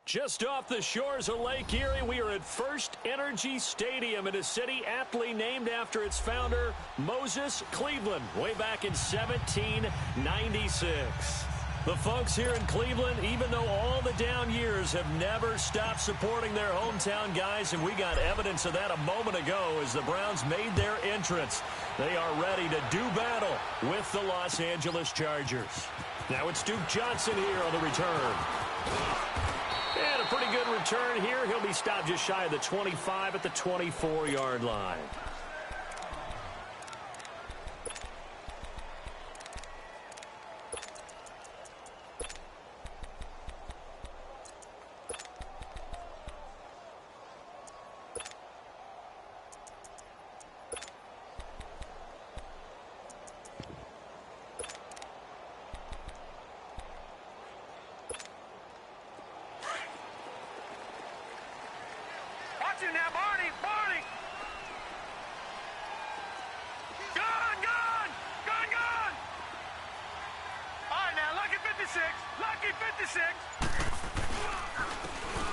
Just off the shores of Lake Erie, we are at First Energy Stadium in a city aptly named after its founder, Moses Cleveland, way back in 1796. The folks here in Cleveland, even though all the down years, have never stopped supporting their hometown guys, and we got evidence of that a moment ago as the Browns made their entrance. They are ready to do battle with the Los Angeles Chargers. Now it's Duke Johnson here on the return. And a pretty good return here. He'll be stopped just shy of the 25 at the 24-yard line. Now, Barney! Gone! All right, now, lucky 56!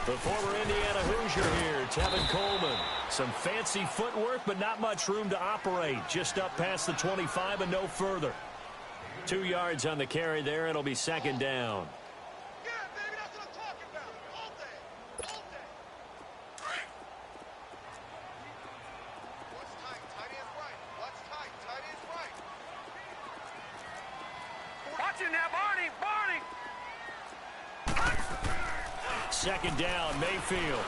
The former Indiana Hoosier here, Tevin Coleman. Some fancy footwork, but not much room to operate. Just up past the 25 and no further. 2 yards on the carry there. It'll be second down. Second down, Mayfield.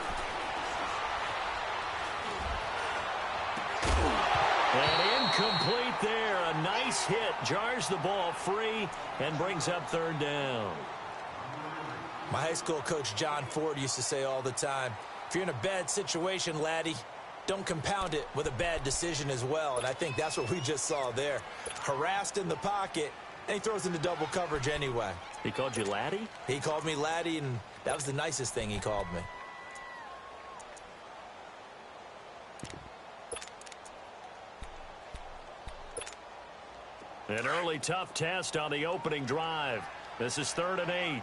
And incomplete there. A nice hit. Jars the ball free and brings up third down. My high school coach, John Ford, used to say all the time, if you're in a bad situation, laddie, don't compound it with a bad decision as well. And I think that's what we just saw there. Harassed in the pocket, and he throws into double coverage anyway. He called you laddie? He called me laddie, and that was the nicest thing he called me. An early tough test on the opening drive. This is 3rd and 8.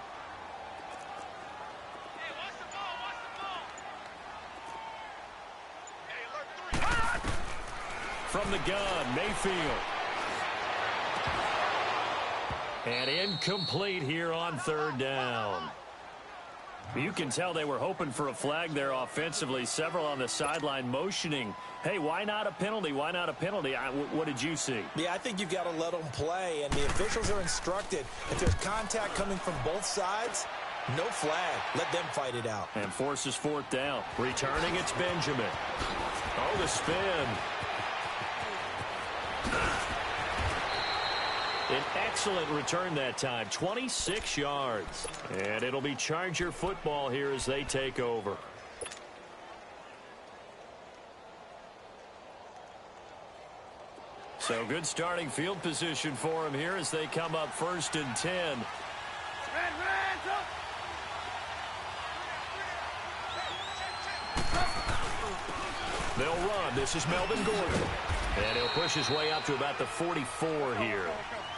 From the gun, Mayfield. And incomplete here on third down. You can tell they were hoping for a flag there offensively. Several on the sideline motioning, hey, why not a penalty? Why not a penalty? What did you see? Yeah, I think you've got to let them play, and the officials are instructed. If there's contact coming from both sides, no flag. Let them fight it out. And forces 4th down. Returning, it's Benjamin. Oh, the spin. An excellent return that time, 26 yards. And it'll be Charger football here as they take over. So good starting field position for him here as they come up 1st and 10. They'll run. This is Melvin Gordon. And he'll push his way up to about the 44 here.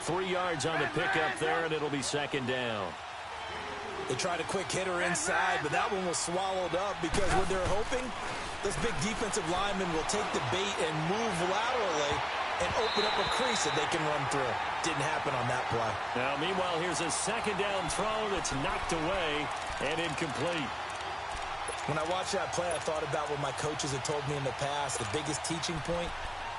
3 yards on the pickup there, and it'll be second down. They tried a quick hitter inside, but that one was swallowed up because what they're hoping, this big defensive lineman will take the bait and move laterally and open up a crease that they can run through. Didn't happen on that play. Now, meanwhile, here's a second down throw that's knocked away and incomplete. When I watched that play, I thought about what my coaches had told me in the past. The biggest teaching point,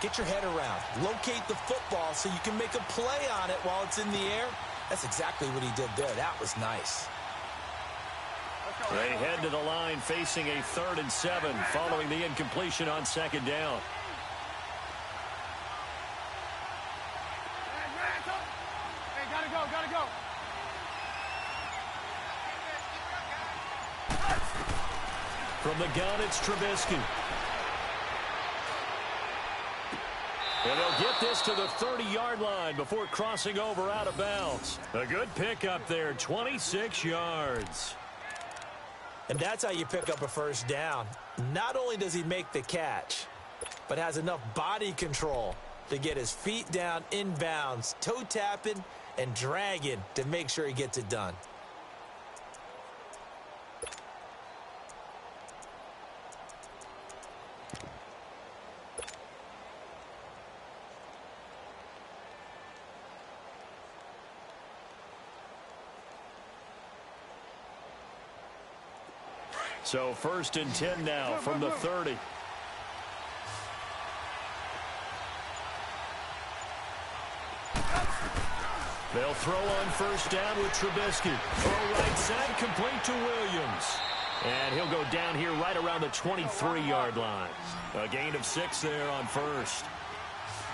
get your head around. Locate the football so you can make a play on it while it's in the air. That's exactly what he did there. That was nice. They head to the line facing a 3rd and 7 following the incompletion on second down. Hey, gotta go. From the gun, it's Trubisky. And they'll get this to the 30-yard line before crossing over out of bounds. A good pickup there, 26 yards. And that's how you pick up a first down. Not only does he make the catch, but has enough body control to get his feet down inbounds, toe tapping and dragging to make sure he gets it done. So 1st and 10 now from the 30. They'll throw on 1st down with Trubisky. Throw right side, complete to Williams. And he'll go down here right around the 23-yard line. A gain of 6 there on 1st.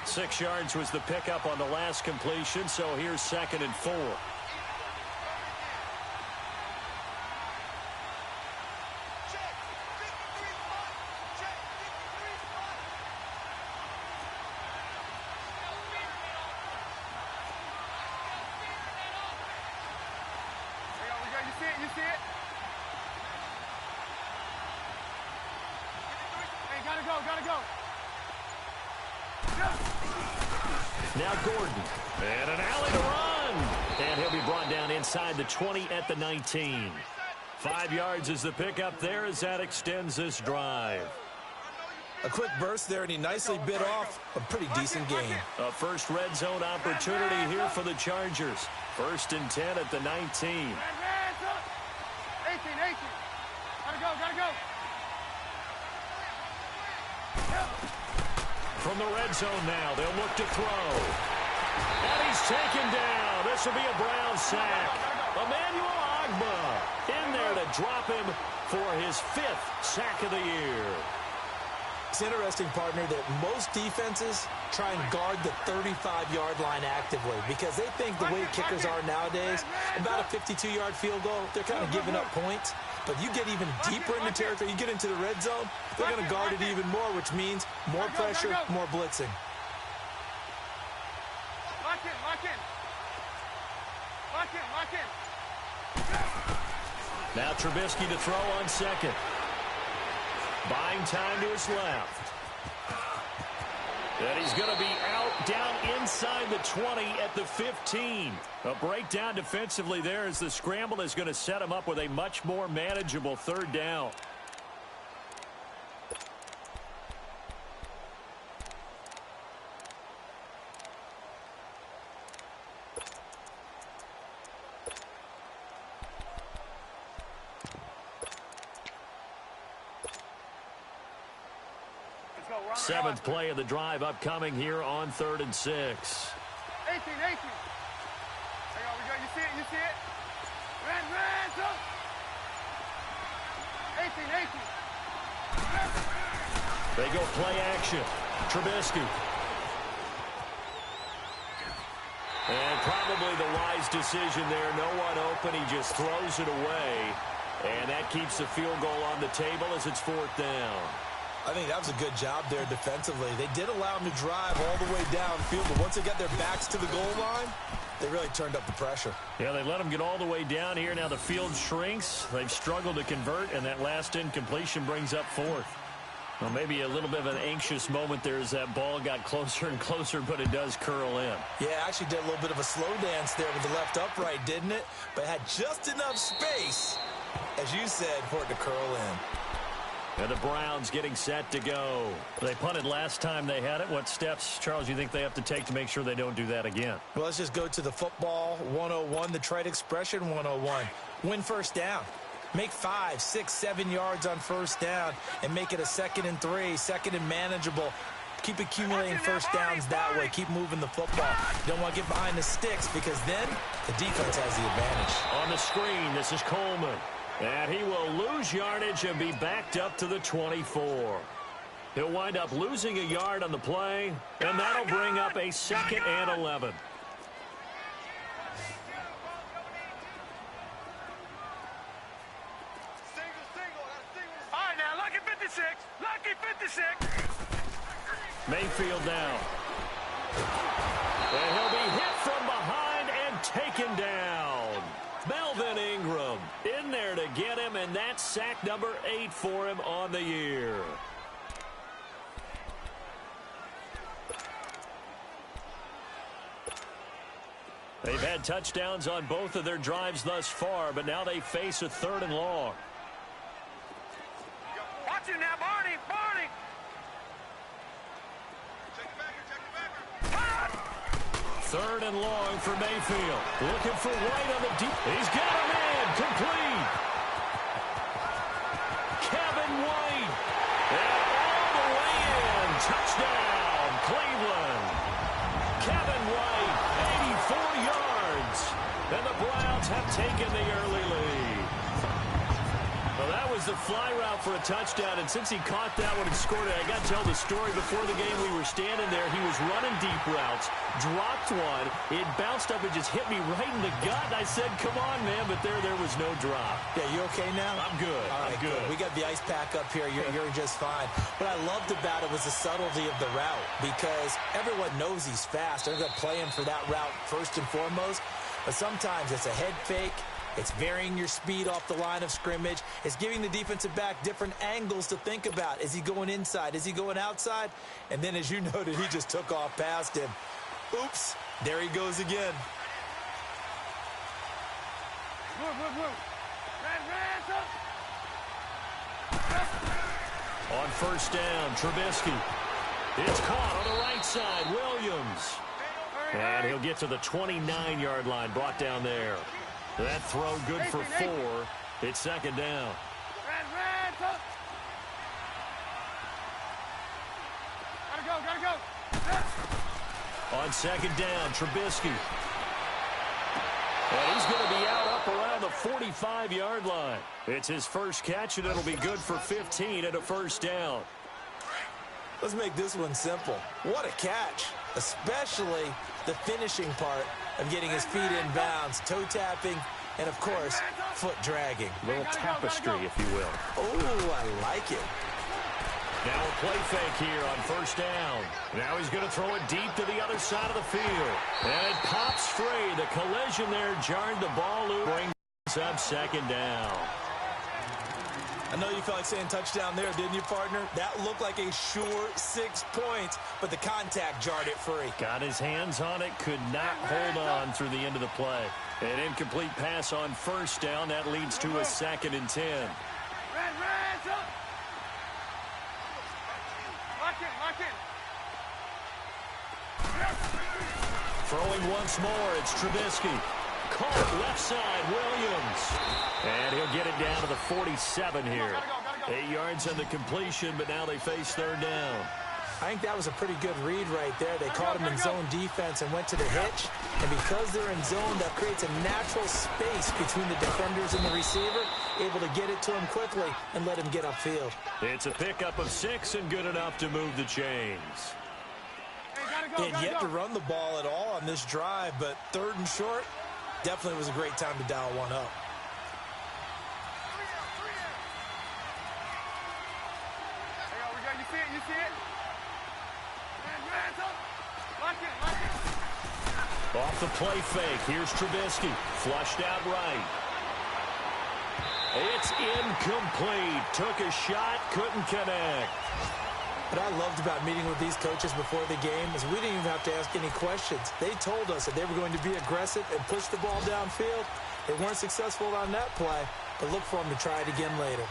6 yards was the pickup on the last completion, so here's 2nd and 4. You see it? Hey, gotta go. Now Gordon. And an alley to run. And he'll be brought down inside the 20 at the 19. 5 yards is the pickup there as that extends this drive. A quick burst there, and he nicely bit off a pretty decent game. A first red zone opportunity here for the Chargers. 1st and 10 at the 19. 18. Gotta go. From the red zone now, they'll look to throw. And he's taken down. This will be a Brown sack. Emmanuel Ogbah in there to drop him for his 5th sack of the year. It's interesting, partner, that most defenses try and guard the 35-yard line actively because they think the way kickers are nowadays, about a 52-yard field goal, they're kind of giving up points. But you get even deeper into territory, you get into the red zone, they're going to guard it even more, which means more pressure, more blitzing. Lock in. Now Trubisky to throw on 2nd. Buying time to his left. And he's going to be out down inside the 20 at the 15. A breakdown defensively there as the scramble is going to set him up with a much more manageable 3rd down. Seventh play of the drive upcoming here on 3rd and 6. 18. Hang on, you see it? Red zone. 18. They go play action. Trubisky. And probably the wise decision there. No one open. He just throws it away. And that keeps the field goal on the table as it's 4th down. I think that was a good job there defensively. They did allow him to drive all the way downfield, but once they got their backs to the goal line, they really turned up the pressure. Yeah, they let him get all the way down here. Now the field shrinks. They've struggled to convert, and that last incompletion brings up 4th. Well, maybe a little bit of an anxious moment there as that ball got closer and closer, but it does curl in. Yeah, actually did a little bit of a slow dance there with the left upright, didn't it? But had just enough space, as you said, for it to curl in. And the Browns getting set to go. They punted last time they had it. What steps, Charles, you think they have to take to make sure they don't do that again? Well, let's just go to the football 101, the trite expression 101. Win 1st down. Make 5, 6, 7 yards on 1st down and make it a 2nd and 3, 2nd and manageable. Keep accumulating 1st downs that way. Keep moving the football. You don't want to get behind the sticks because then the defense has the advantage. On the screen, this is Coleman. And he will lose yardage and be backed up to the 24. He'll wind up losing a yard on the play, and that'll bring up a 2nd and 11. All right, now, lucky 56. Lucky 56. Mayfield now. And he'll be hit from behind and taken down. Melvin Ingram in there to get him, and that's sack number 8 for him on the year. They've had touchdowns on both of their drives thus far, but now they face a 3rd and long. Watch it now, Barney. 3rd and long for Mayfield. Looking for White on the deep. He's got him in. Complete. have taken the early lead. Well, that was the fly route for a touchdown, and since he caught that one and scored it, I got to tell the story. Before the game, we were standing there. He was running deep routes, dropped one. It bounced up and just hit me right in the gut. And I said, come on, man, but there was no drop. Yeah, you okay now? I'm good. All right, I'm good. We got the ice pack up here. You're just fine. What I loved about it was the subtlety of the route, because everyone knows he's fast. They're going to play him for that route first and foremost. But sometimes it's a head fake. It's varying your speed off the line of scrimmage. It's giving the defensive back different angles to think about. Is he going inside? Is he going outside? And then, as you noted, he just took off past him. Oops. There he goes again. On first down, Trubisky. It's caught on the right side, Williams. And he'll get to the 29-yard line, brought down there. That throw good for 4. It's second down. Gotta go. On second down, Trubisky. And he's going to be out up around the 45-yard line. It's his first catch, and it'll be good for 15 and a first down. Let's make this one simple. What a catch, especially the finishing part of getting his feet in bounds, toe tapping, and, of course, foot dragging. A little tapestry, if you will. Oh, I like it. Now a play fake here on first down. Now he's going to throw it deep to the other side of the field. And it pops free. The collision there jarred the ball loose. Brings up second down. I know you felt like saying touchdown there, didn't you, partner? That looked like a sure 6 points, but the contact jarred it free. Got his hands on it, could not hold on through the end of the play. An incomplete pass on first down. That leads to a 2nd and 10. Lock in. Throwing once more, it's Trubisky. Caught left side, Williams. And he'll get it down to the 47 here. 8 yards on the completion, but now they face third down. I think that was a pretty good read right there. They caught him in zone defense and went to the hitch. And because they're in zone, that creates a natural space between the defenders and the receiver, able to get it to him quickly and let him get upfield. It's a pickup of 6 and good enough to move the chains. He had yet to run the ball at all on this drive, but 3rd and short, definitely was a great time to dial one up. You see it? Lock it. Off the play fake. Here's Trubisky. Flushed out right. It's incomplete. Took a shot, couldn't connect. What I loved about meeting with these coaches before the game is we didn't even have to ask any questions. They told us that they were going to be aggressive and push the ball downfield. They weren't successful on that play, but look for them to try it again later.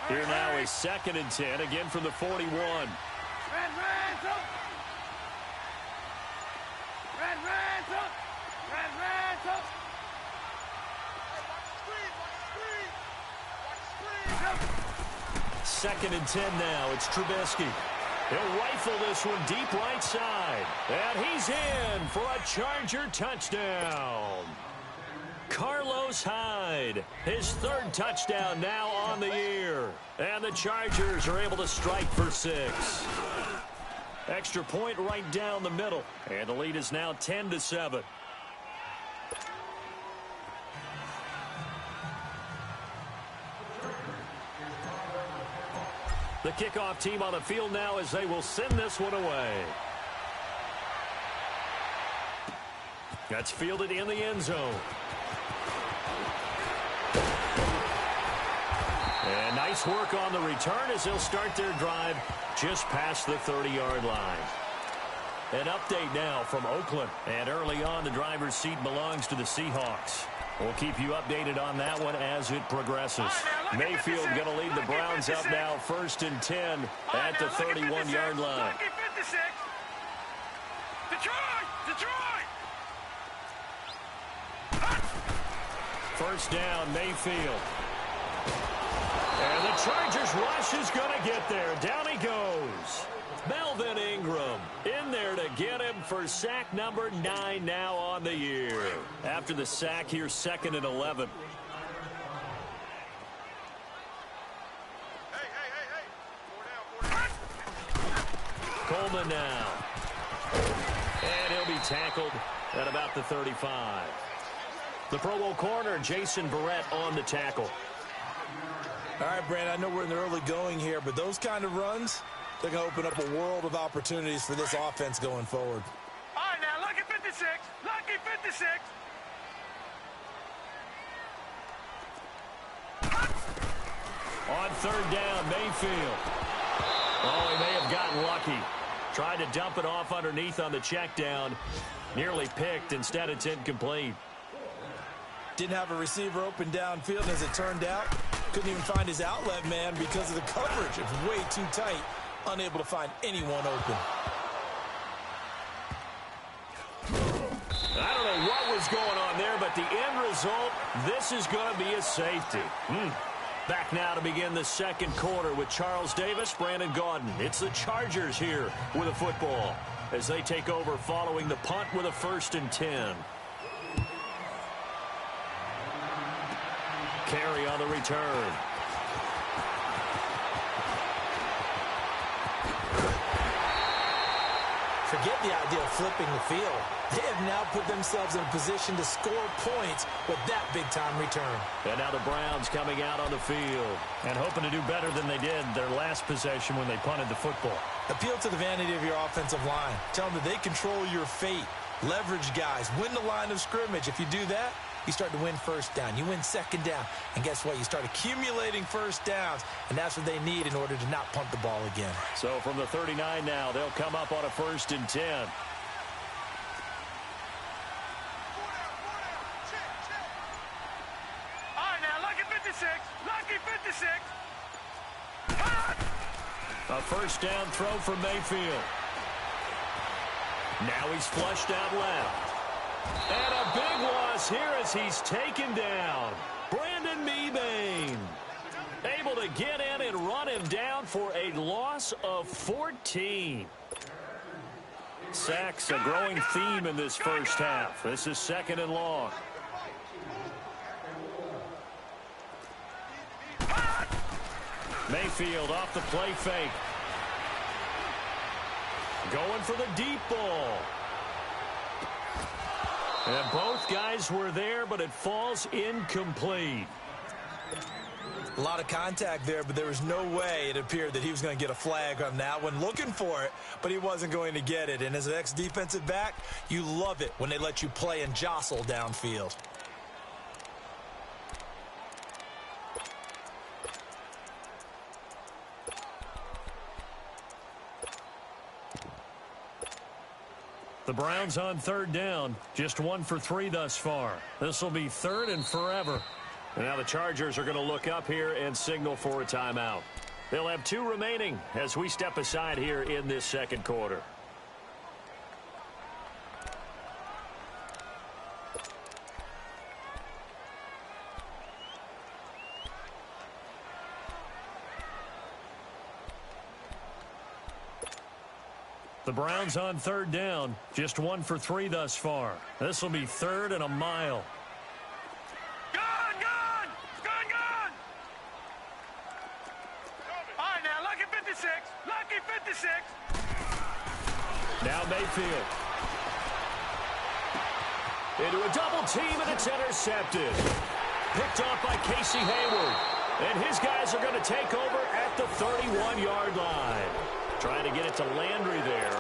Here now is 2nd and 10, again from the 41. Second and 10 now. It's Trubisky. He'll rifle this one deep right side. And he's in for a Charger touchdown. Carlos Hyde, his 3rd touchdown now on the year. And the Chargers are able to strike for 6. Extra point right down the middle. And the lead is now 10-7. The kickoff team on the field now as they will send this one away. That's fielded in the end zone. And nice work on the return as they'll start their drive just past the 30-yard line. An update now from Oakland. And early on, the driver's seat belongs to the Seahawks. We'll keep you updated on that one as it progresses. Mayfield going to lead the Browns up now 1st and 10 at the 31-yard line. Detroit! Detroit! First down, Mayfield. And the Chargers rush is going to get there. Down he goes. Melvin Ingram in there to get him for sack number 9 now on the year. After the sack here, 2nd and 11. Coleman now. And he'll be tackled at about the 35. The Pro Bowl corner, Jason Verrett, on the tackle. All right, Brandon, I know we're in the early going here, but those kind of runs, they're going to open up a world of opportunities for this offense going forward. All right, now, lucky 56. Lucky 56. On 3rd down, Mayfield. Oh, he may have gotten lucky. Tried to dump it off underneath on the check down. Nearly picked. Instead, it's incomplete. Didn't have a receiver open downfield, and as it turned out, couldn't even find his outlet man because of the coverage. It was way too tight, unable to find anyone open. I don't know what was going on there, but the end result, this is going to be a safety. Back now to begin the 2nd quarter with Charles Davis, Brandon Gaudin. It's the Chargers here with a football as they take over following the punt with a 1st and 10. Carey on the return. Forget the idea of flipping the field. They have now put themselves in a position to score points with that big-time return. And now the Browns coming out on the field and hoping to do better than they did their last possession when they punted the football. Appeal to the vanity of your offensive line. Tell them that they control your fate. Leverage guys. Win the line of scrimmage. If you do that, you start to win 1st down. You win 2nd down. And guess what? You start accumulating 1st downs. And that's what they need in order to not punt the ball again. So from the 39 now, they'll come up on a 1st and 10. All right, now, lucky 56. Lucky 56. A 1st down throw for Mayfield. Now he's flushed out left. And a big loss here as he's taken down. Brandon Mebane able to get in and run him down for a loss of 14. Sacks a growing theme in this first half. This is 2nd and long. Mayfield off the play fake. Going for the deep ball. And both guys were there, but it falls incomplete. A lot of contact there, but there was no way it appeared that he was going to get a flag on that one. Looking for it, but he wasn't going to get it. And as an ex-defensive back, you love it when they let you play and jostle downfield. The Browns on 3rd down. Just 1 for 3 thus far. This will be 3rd and forever. And now the Chargers are going to look up here and signal for a timeout. They'll have 2 remaining as we step aside here in this 2nd quarter. The Browns on 3rd down. Just 1 for 3 thus far. This will be 3rd and a mile. Gone! Gone! Gone! Gone! All right, now, lucky 56. Lucky 56. Now Mayfield. Into a double team, and it's intercepted. Picked off by Casey Hayward. And his guys are going to take over at the 31-yard line. Trying to get it to Landry there.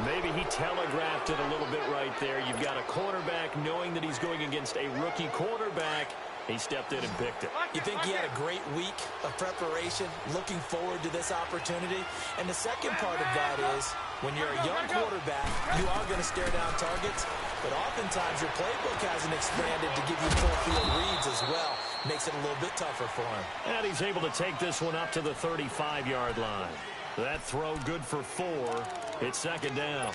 Maybe he telegraphed it a little bit right there. You've got a quarterback knowing that he's going against a rookie quarterback. He stepped in and picked it. You think he had a great week of preparation, looking forward to this opportunity? And the second part of that is, when you're a young quarterback, you are going to stare down targets, but oftentimes your playbook hasn't expanded to give you full field reads as well. Makes it a little bit tougher for him. And he's able to take this one up to the 35-yard line. That throw good for 4. It's 2nd down.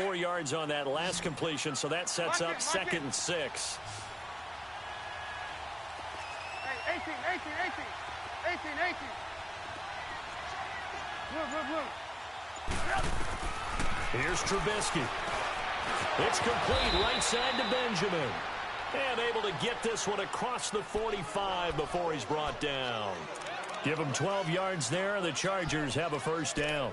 4 yards on that last completion, so that sets up 2nd and 6. Hey, 18. Blue. Here's Trubisky. It's complete right side to Benjamin. And able to get this one across the 45 before he's brought down. Give him 12 yards there, and the Chargers have a first down.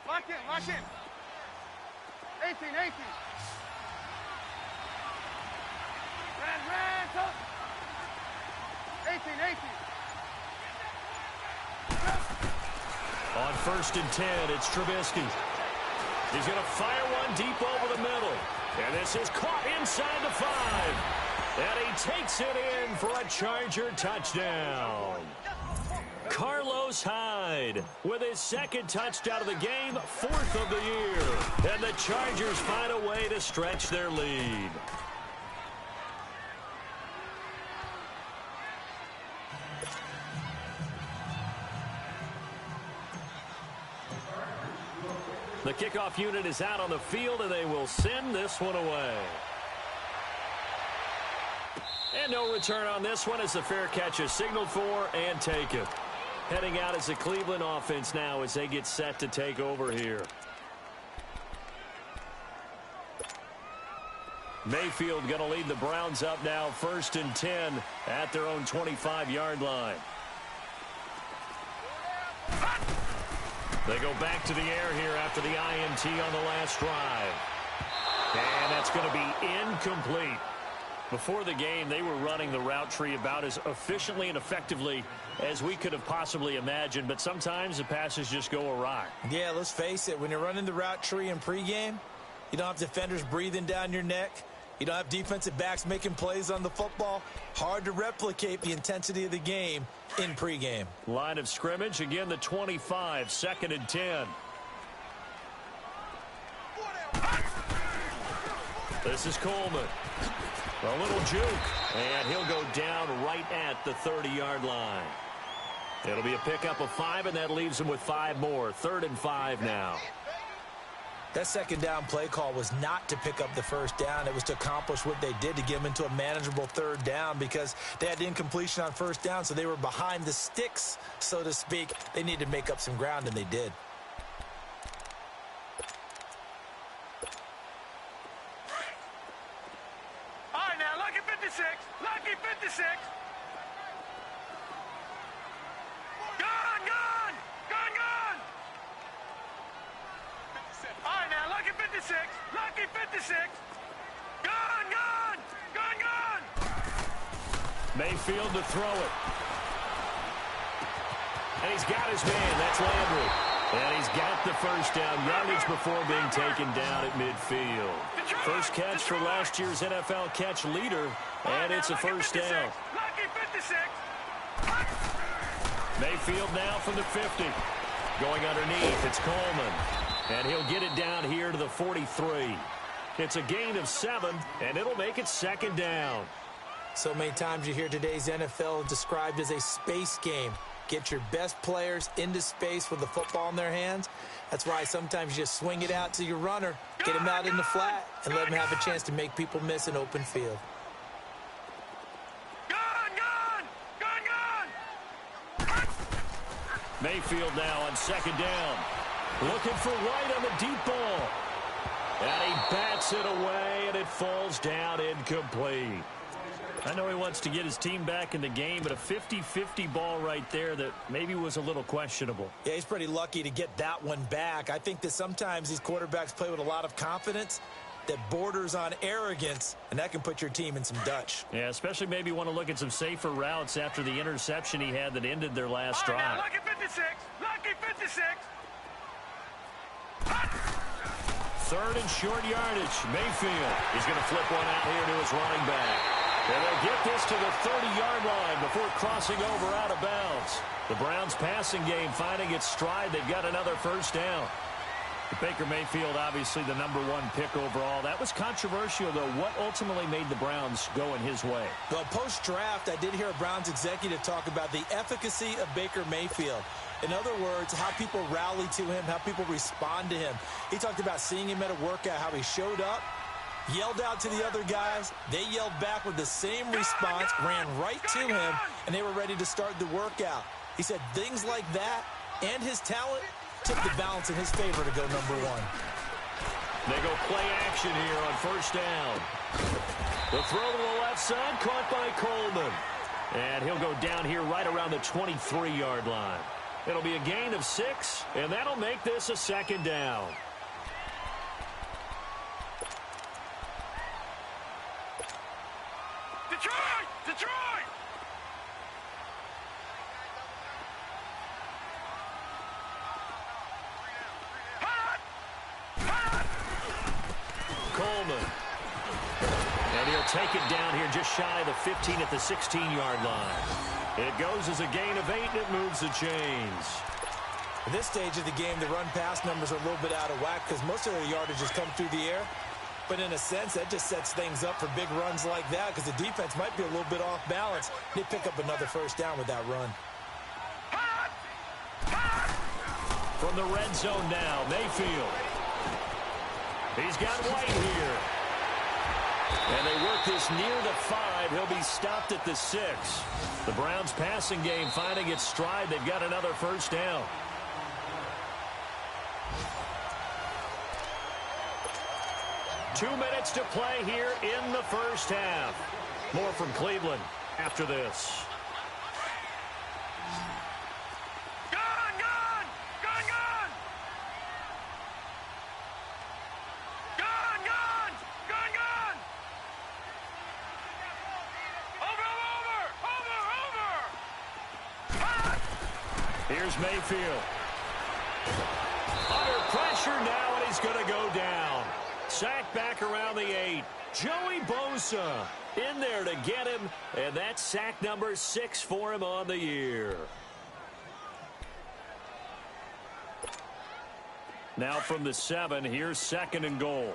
Lock in. 18. Ran, go. 18. On 1st and 10, it's Trubisky. He's going to fire one deep over the middle. And this is caught inside the 5. And he takes it in for a Charger touchdown. Carlos Hyde with his 2nd touchdown of the game, 4th of the year. And the Chargers find a way to stretch their lead. The kickoff unit is out on the field, and they will send this one away. And no return on this one as the fair catch is signaled for and taken. Heading out as the Cleveland offense now as they get set to take over here. Mayfield going to lead the Browns up now, 1st and 10 at their own 25-yard line. They go back to the air here after the INT on the last drive. And that's going to be incomplete. Before the game, they were running the route tree about as efficiently and effectively as we could have possibly imagined, but sometimes the passes just go awry. Yeah, let's face it, when you're running the route tree in pregame, you don't have defenders breathing down your neck. You don't have defensive backs making plays on the football. Hard to replicate the intensity of the game in pregame. Line of scrimmage, again the 25, 2nd and 10. This is Coleman. A little juke, and he'll go down right at the 30-yard line. It'll be a pickup of 5, and that leaves him with 5 more. 3rd and 5 now. That 2nd down play call was not to pick up the 1st down. It was to accomplish what they did to get them into a manageable 3rd down because they had incompletion on 1st down, so they were behind the sticks, so to speak. They needed to make up some ground, and they did. All right, now, lucky 56. Lucky 56. Gone. All right, now, lucky 56. Lucky 56. Gone. Mayfield to throw it. And he's got his man. That's Landry. And he's got the 1st down yardage before being taken down at midfield. First catch for last year's NFL catch leader, and it's a 1st down. Lucky 56. Mayfield now from the 50. Going underneath, it's Coleman. And he'll get it down here to the 43. It's a gain of 7, and it'll make it 2nd down. So many times you hear today's NFL described as a space game. Get your best players into space with the football in their hands. That's why sometimes you just swing it out to your runner, get him out in the flat, and let him have a chance to make people miss an open field. Mayfield now on 2nd down. Looking for White on the deep ball. And he bats it away, and it falls down incomplete. I know he wants to get his team back in the game, but a 50-50 ball right there that maybe was a little questionable. Yeah, he's pretty lucky to get that one back. I think that sometimes these quarterbacks play with a lot of confidence that borders on arrogance, and that can put your team in some Dutch. Yeah, especially maybe want to look at some safer routes after the interception he had that ended their last drive. Now, lucky 56. Lucky 56. 3rd and short yardage. Mayfield is going to flip one out here to his running back. And they'll get this to the 30-yard line before crossing over out of bounds. The Browns passing game finding its stride. They've got another 1st down. Baker Mayfield, obviously the #1 pick overall. That was controversial, though. What ultimately made the Browns go in his way? Well, post-draft, I did hear a Browns executive talk about the efficacy of Baker Mayfield. In other words, how people rally to him, how people respond to him. He talked about seeing him at a workout, how he showed up, yelled out to the other guys. They yelled back with the same response, ran right to him, and they were ready to start the workout. He said things like that and his talent took the balance in his favor to go #1. They go play action here on first down. The throw to the left side, caught by Coleman. And he'll go down here right around the 23-yard line. It'll be a gain of 6, and that'll make this a 2nd down. Detroit! Detroit! Coleman. And he'll take it down here just shy of the 15 at the 16-yard line. It goes as a gain of 8, and it moves the chains. At this stage of the game, the run-pass numbers are a little bit out of whack because most of their yardage has come through the air. But in a sense, that just sets things up for big runs like that because the defense might be a little bit off balance. They pick up another first down with that run. From the red zone now, Mayfield. He's got White here. And they work this near the 5. He'll be stopped at the 6. The Browns passing game finding its stride. They've got another first down. Two minutes to play here in the first half. More from Cleveland after this. Here's Mayfield. Under pressure now, and he's going to go down. Sacked back around the 8. Joey Bosa in there to get him, and that's sack number 6 for him on the year. Now from the 7, here's 2nd and goal.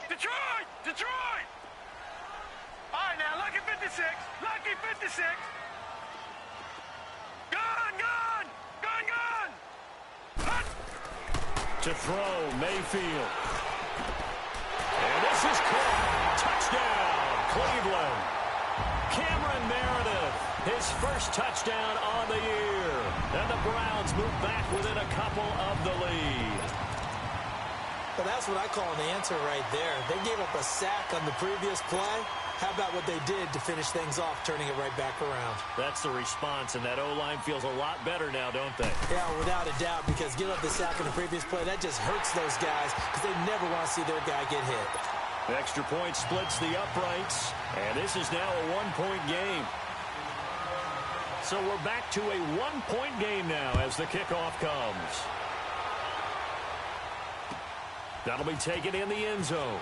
Detroit! Detroit! All right, now, lucky 56. Lucky 56. Gun! To throw, Mayfield. And this is caught. Touchdown, Cleveland. Cameron Meredith, his first touchdown on the year. And the Browns move back within a couple of the lead. Well, that's what I call an answer right there. They gave up a sack on the previous play. How about what they did to finish things off, turning it right back around? That's the response, and that O-line feels a lot better now, don't they? Yeah, without a doubt, because giving up the sack on the previous play, that just hurts those guys because they never want to see their guy get hit. The extra point splits the uprights, and this is now a one-point game. So we're back to a one-point game now as the kickoff comes. That'll be taken in the end zone.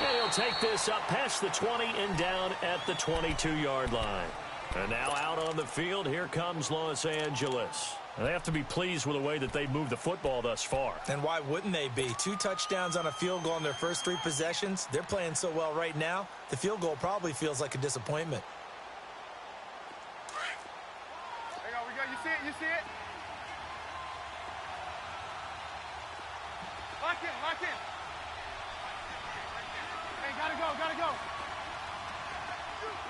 And he'll take this up past the 20 and down at the 22-yard line. And now out on the field, here comes Los Angeles. And they have to be pleased with the way that they've moved the football thus far. And why wouldn't they be? 2 touchdowns on a field goal on their first 3 possessions. They're playing so well right now, the field goal probably feels like a disappointment. There you go, you see it, you see it? Lock in. Hey, gotta go.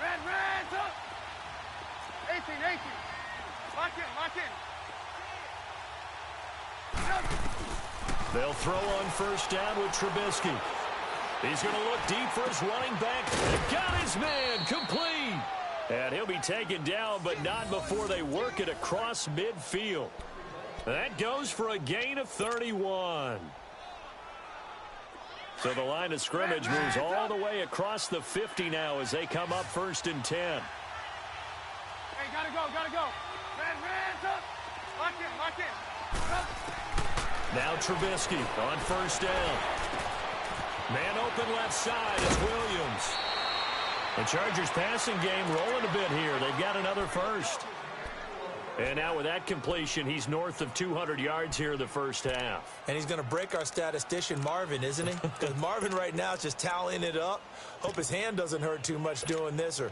Red, up. 18. Lock in. They'll throw on first down with Trubisky. He's going to look deep for his running back. And got his man complete. And he'll be taken down, but not before they work it across midfield. That goes for a gain of 31. So the line of scrimmage moves all the way across the 50 now as they come up 1st and 10. Hey, gotta go. Red, up. Lock in. Up. Now Trubisky on first down. Man open left side. It's Williams. The Chargers passing game rolling a bit here. They've got another first. And now with that completion, he's north of 200 yards here in the first half. And he's going to break our statistician, Marvin, isn't he? Because Marvin right now is just tallying it up. Hope his hand doesn't hurt too much doing this or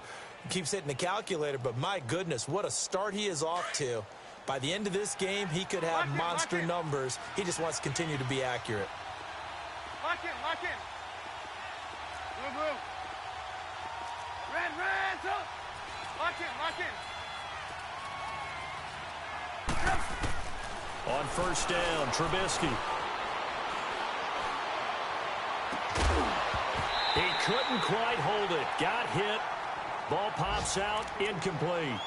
keeps hitting the calculator. But my goodness, what a start he is off to. By the end of this game, he could have monster numbers. He just wants to continue to be accurate. Lock in, lock in. Blue, blue. Red, red, up. Lock in, lock in. On first down, Trubisky. He couldn't quite hold it. Got hit. Ball pops out, incomplete.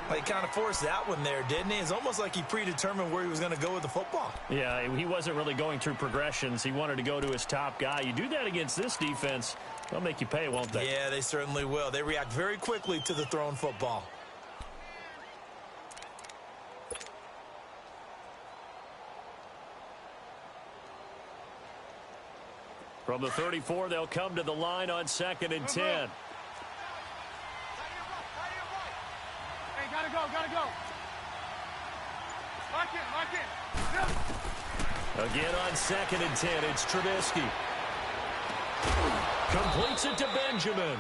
Well, he kind of forced that one there, didn't he? It's almost like he predetermined where he was going to go with the football. Yeah, he wasn't really going through progressions. He wanted to go to his top guy. You do that against this defense, they'll make you pay, won't they? Yeah, they certainly will. They react very quickly to the thrown football. From the 34, they'll come to the line on 2nd and 10. Hey, gotta go, gotta go. Lock in, lock in. Again on 2nd and 10, it's Trubisky. Completes it to Benjamin.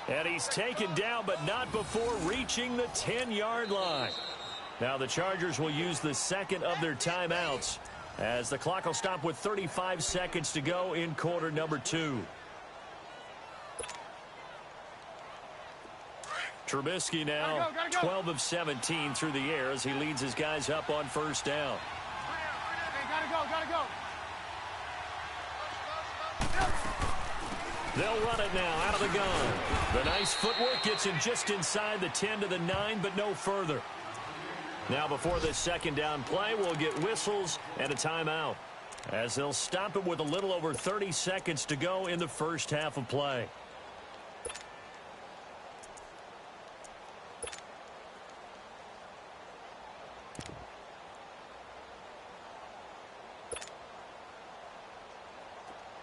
And he's taken down, but not before reaching the 10-yard line. Now the Chargers will use the second of their timeouts, as the clock will stop with 35 seconds to go in quarter number 2. Trubisky now gotta go. 12 of 17 through the air as he leads his guys up on first down. Hey, gotta go, gotta go. They'll run it now out of the gun. The nice footwork gets him just inside the 10 to the 9, but no further. Now before this second down play, we'll get whistles and a timeout, as they'll stop it with a little over 30 seconds to go in the first half of play.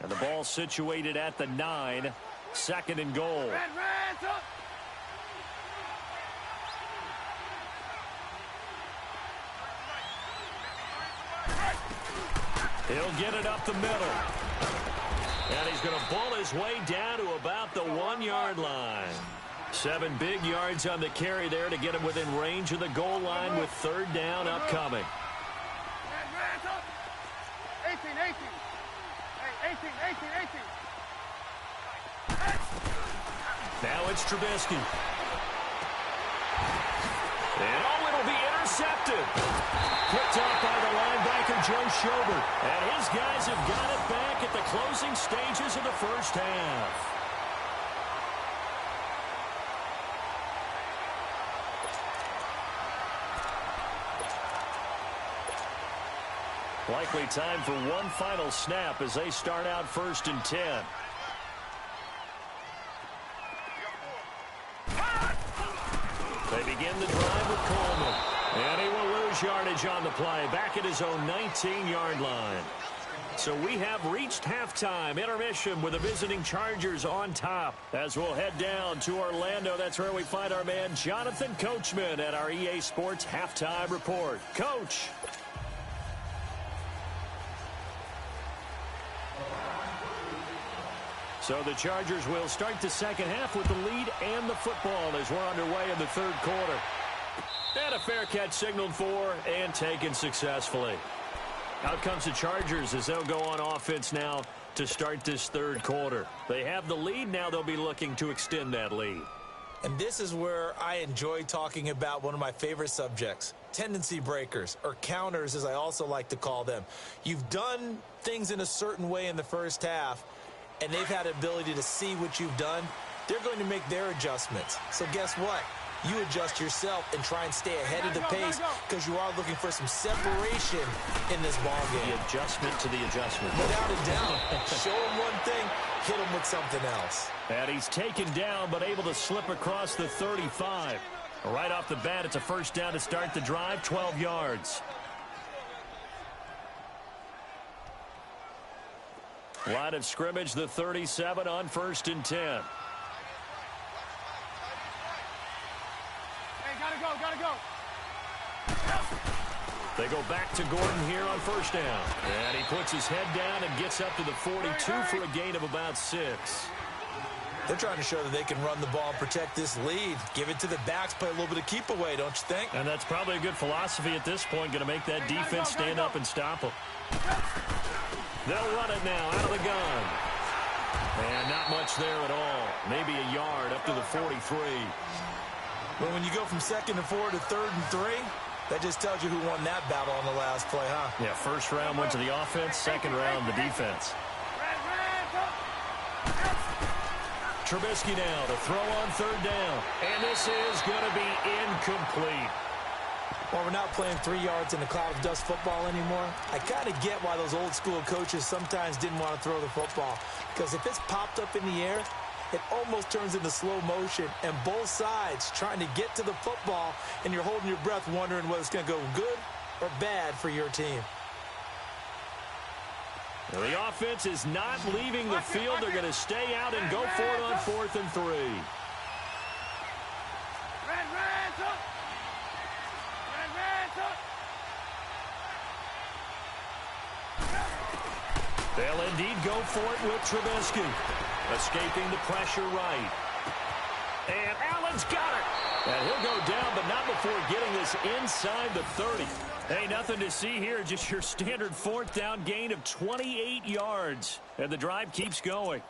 And the ball situated at the 9, 2nd and goal. Red, red, up. He'll get it up the middle. And he's going to bull his way down to about the 1-yard line. 7 big yards on the carry there to get him within range of the goal line with third down upcoming. Red, red, up. 18, 18. Hey, 18, 18, 18. Now it's Trubisky. And it'll be intercepted. Picked off by the linebacker, Joe Schobert. And his guys have got it back at the closing stages of the first half. Likely time for one final snap as they start out 1st and 10. They begin the drive with Coleman. And he will lose yardage on the play, back at his own 19-yard line. So we have reached halftime, intermission with the visiting Chargers on top. As we'll head down to Orlando, that's where we find our man Jonathan Coachman at our EA Sports Halftime Report. Coach. So the Chargers will start the second half with the lead and the football as we're underway in the third quarter. And a fair catch signaled for and taken successfully. Out comes the Chargers as they'll go on offense now to start this third quarter. They have the lead. Now they'll be looking to extend that lead. And this is where I enjoy talking about one of my favorite subjects, tendency breakers, or counters as I also like to call them. You've done things in a certain way in the first half, and they've had the ability to see what you've done. They're going to make their adjustments. So guess what? You adjust yourself and try and stay ahead of the pace because you are looking for some separation in this ball game. The adjustment to the adjustment. Without a doubt. Show him one thing, hit him with something else. And he's taken down but able to slip across the 35. Right off the bat, it's a first down to start the drive, 12 yards. Line of scrimmage, the 37 on 1st and 10. Hey, gotta go, gotta go. They go back to Gordon here on 1st down. And he puts his head down and gets up to the 42 for a gain of about 6. They're trying to show that they can run the ball and protect this lead. Give it to the backs, play a little bit of keep away, don't you think? And that's probably a good philosophy at this point, going to make that defense stand up and stop them. They'll run it now out of the gun. And not much there at all. Maybe a yard up to the 43. But when you go from 2nd and 4 to 3rd and 3, that just tells you who won that battle on the last play, huh? Yeah, first round went to the offense, second round the defense. Trubisky now to throw on 3rd down. And this is going to be incomplete. Well, we're not playing 3 yards in a cloud of dust football anymore. I kind of get why those old school coaches sometimes didn't want to throw the football. Because if it's popped up in the air, it almost turns into slow motion. And both sides trying to get to the football, and you're holding your breath wondering whether it's going to go good or bad for your team. Well, the offense is not leaving the field. They're going to stay out and go for it on 4th and 3. They'll indeed go for it with Trubisky. Escaping the pressure right. And Allen's got it. And he'll go down, but not before getting this inside the 30. Hey, nothing to see here. Just your standard 4th down gain of 28 yards. And the drive keeps going.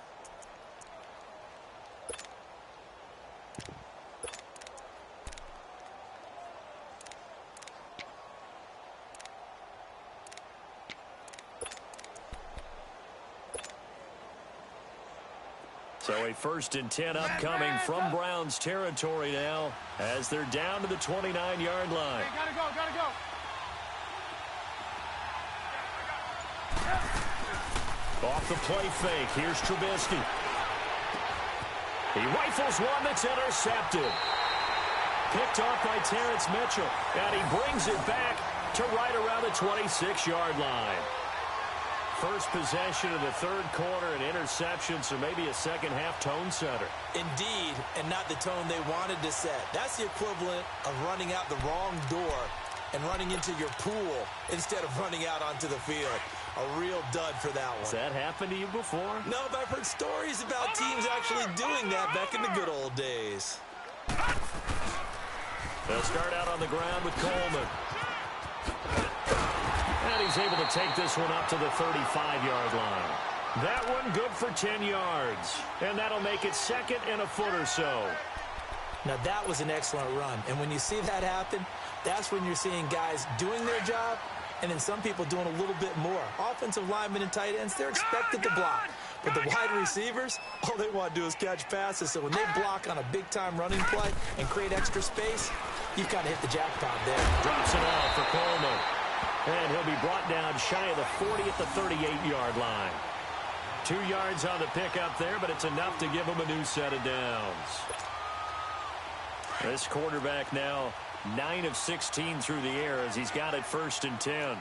So a 1st and 10 upcoming from Browns territory now as they're down to the 29-yard line. Hey, gotta go, gotta go. Off the play fake, here's Trubisky. He rifles one that's intercepted. Picked off by Terrence Mitchell, and he brings it back to right around the 26-yard line. First possession of the 3rd quarter, an interception, so maybe a second-half tone setter. Indeed, and not the tone they wanted to set. That's the equivalent of running out the wrong door and running into your pool instead of running out onto the field. A real dud for that one. Has that happened to you before? No, but I've heard stories about teams actually doing that back in the good old days. They'll start out on the ground with Coleman. And he's able to take this one up to the 35-yard line. That one good for 10 yards. And that'll make it 2nd and a foot or so. Now, that was an excellent run. And when you see that happen, that's when you're seeing guys doing their job and then some people doing a little bit more. Offensive linemen and tight ends, they're expected to block. But the wide receivers, all they want to do is catch passes. So when they block on a big-time running play and create extra space, you kind of hit the jackpot there. Drops it off for Coleman. And he'll be brought down shy of the 40 at the 38-yard line. 2 yards on the pickup there, but it's enough to give him a new set of downs. This quarterback now 9 of 16 through the air as he's got it 1st and 10.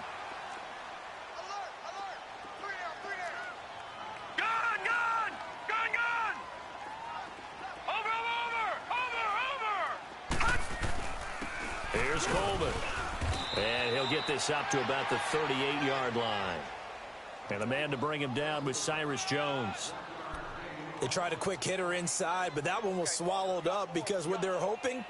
Here's Coleman. And he'll get this up to about the 38-yard line. And the man to bring him down was Cyrus Jones. They tried a quick hitter inside, but that one was swallowed up because what they're hoping,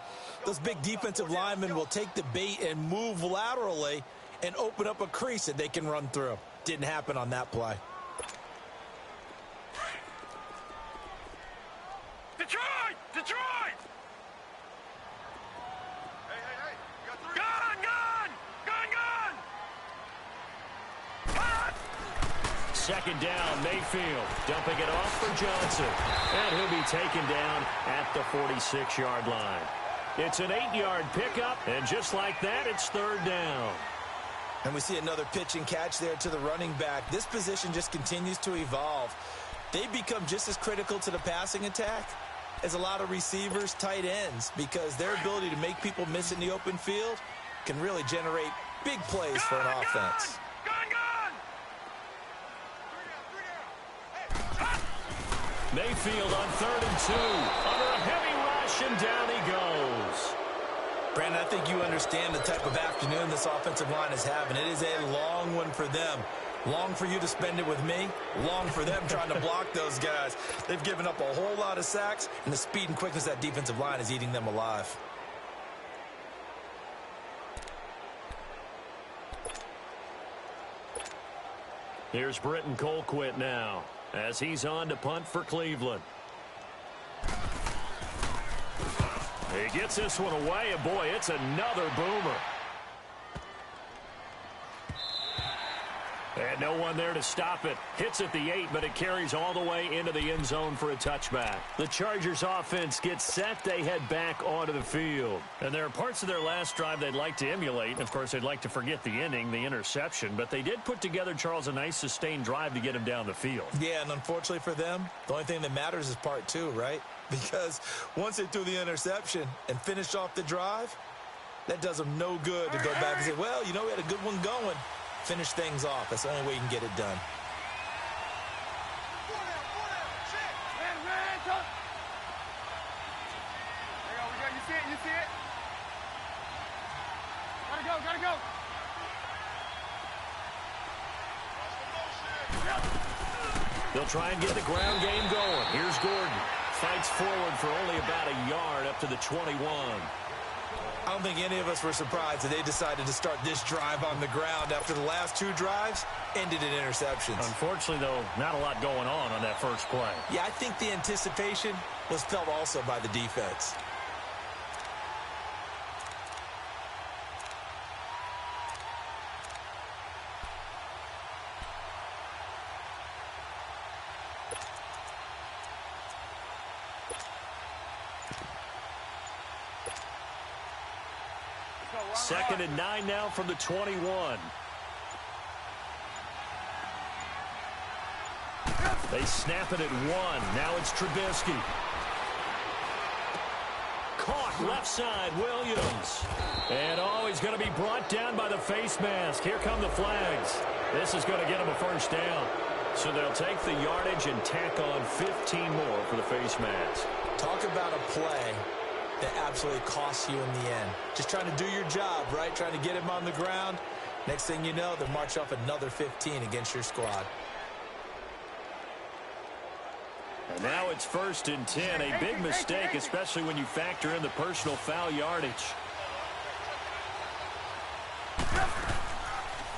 those big defensive linemen will take the bait and move laterally and open up a crease that they can run through. Didn't happen on that play. Detroit! Detroit! Hey, hey, hey. You got 3. Gun! Gun! Gun! Gun! 2nd down, Mayfield. Dumping it off for Johnson. And he'll be taken down at the 46-yard line. It's an 8-yard pickup, and just like that, it's 3rd down. And we see another pitch and catch there to the running back. This position just continues to evolve. They become just as critical to the passing attack as a lot of receivers, tight ends, because their ability to make people miss in the open field can really generate big plays for an offense. Mayfield on 3rd and 2. Under a heavy rush, and down he goes. Brandon, I think you understand the type of afternoon this offensive line is having. It is a long one for them. Long for you to spend it with me. Long for them trying to block those guys. They've given up a whole lot of sacks, and the speed and quickness of that defensive line is eating them alive. Here's Britton Colquitt now as he's on to punt for Cleveland. He gets this one away, and boy, it's another boomer. And no one there to stop it. Hits at the 8, but it carries all the way into the end zone for a touchback. The Chargers offense gets set. They head back onto the field. And there are parts of their last drive they'd like to emulate. Of course, they'd like to forget the ending, the interception. But they did put together, Charles, a nice sustained drive to get him down the field. Yeah, and unfortunately for them, the only thing that matters is part 2, right? Because once they threw the interception and finished off the drive, that does them no good to go back and say, well, you know, we had a good one going. Finish things off. That's the only way you can get it done. You see it? You see it? Gotta go. They'll try and get the ground game going. Here's Gordon. Fights forward for only about a yard up to the 21. I don't think any of us were surprised that they decided to start this drive on the ground after the last 2 drives ended in interceptions. Unfortunately, though, not a lot going on that first play. Yeah, I think the anticipation was felt also by the defense. Second and 9 now from the 21. They snap it at 1. Now it's Trubisky. Caught left side, Williams. And he's going to be brought down by the face mask. Here come the flags. This is going to get him a first down. So they'll take the yardage and tack on 15 more for the face mask. Talk about a play that absolutely costs you in the end. Just trying to do your job, right? Trying to get him on the ground. Next thing you know, they'll march off another 15 against your squad. And now it's 1st and 10. A big mistake, especially when you factor in the personal foul yardage.